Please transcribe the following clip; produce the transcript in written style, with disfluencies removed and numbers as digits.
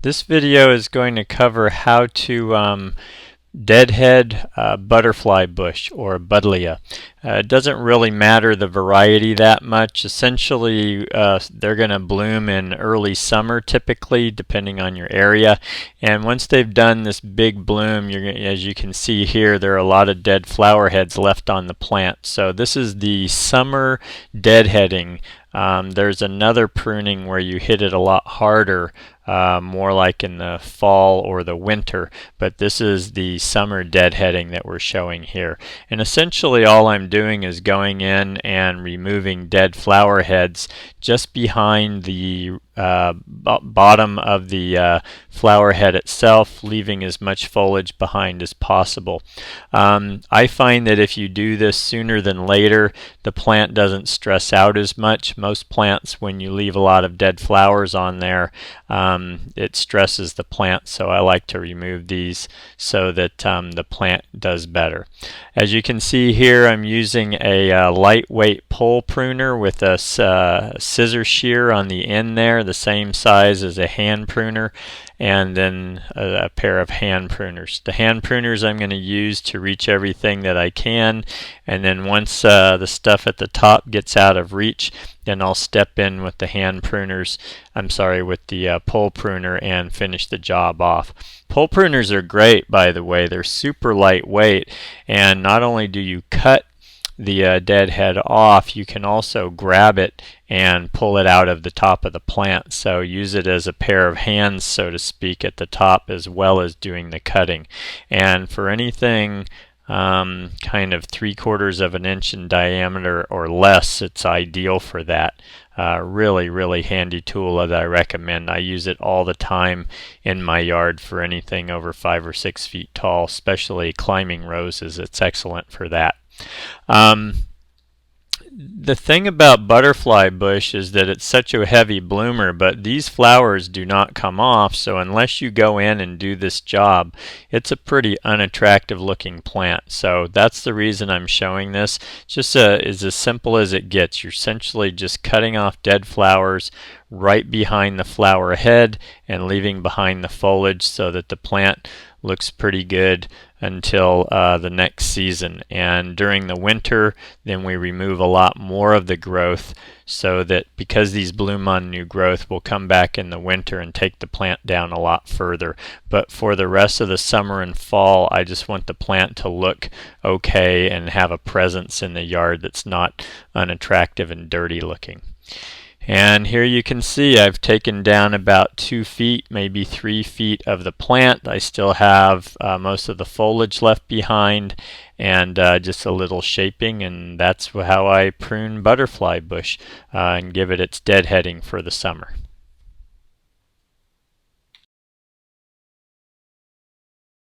This video is going to cover how to deadhead butterfly bush or Buddleia. It doesn't really matter the variety that much. Essentially, they're going to bloom in early summer typically, depending on your area. And once they've done this big bloom, as you can see here, there are a lot of dead flower heads left on the plant. So this is the summer deadheading. There's another pruning where you hit it a lot harder, more like in the fall or the winter, but this is the summer deadheading that we're showing here. And essentially all I'm doing is going in and removing dead flower heads just behind the bottom of the flower head itself, leaving as much foliage behind as possible. I find that if you do this sooner than later, the plant doesn't stress out as much. Most plants, when you leave a lot of dead flowers on there, it stresses the plant, so I like to remove these so that the plant does better. As you can see here, I'm using a lightweight pole pruner with a scissor shear on the end there, the same size as a hand pruner, and then a pair of hand pruners. The hand pruners I'm going to use to reach everything that I can, and then once the stuff at the top gets out of reach, then I'll step in with the hand pruners, with the pole pruner and finish the job off. Pole pruners are great, by the way. They're super lightweight, and not only do you cut the dead head off, you can also grab it and pull it out of the top of the plant. So use it as a pair of hands, so to speak, at the top as well as doing the cutting. And for anything kind of 3/4 of an inch in diameter or less, it's ideal for that. Really handy tool that I recommend. I use it all the time in my yard for anything over 5 or 6 feet tall, especially climbing roses. It's excellent for that. The thing about butterfly bush is that it's such a heavy bloomer, but these flowers do not come off, so unless you go in and do this job, it's a pretty unattractive looking plant. So that's the reason I'm showing this. Just is as simple as it gets. You're essentially just cutting off dead flowers right behind the flower head and leaving behind the foliage so that the plant looks pretty good until the next season. And during the winter, then we remove a lot more of the growth, so that because these bloom on new growth, we'll come back in the winter and take the plant down a lot further. But for the rest of the summer and fall, I just want the plant to look okay and have a presence in the yard that's not unattractive and dirty looking. And here you can see I've taken down about 2 feet, maybe 3 feet of the plant. I still have most of the foliage left behind and just a little shaping, and that's how I prune butterfly bush and give it its deadheading for the summer.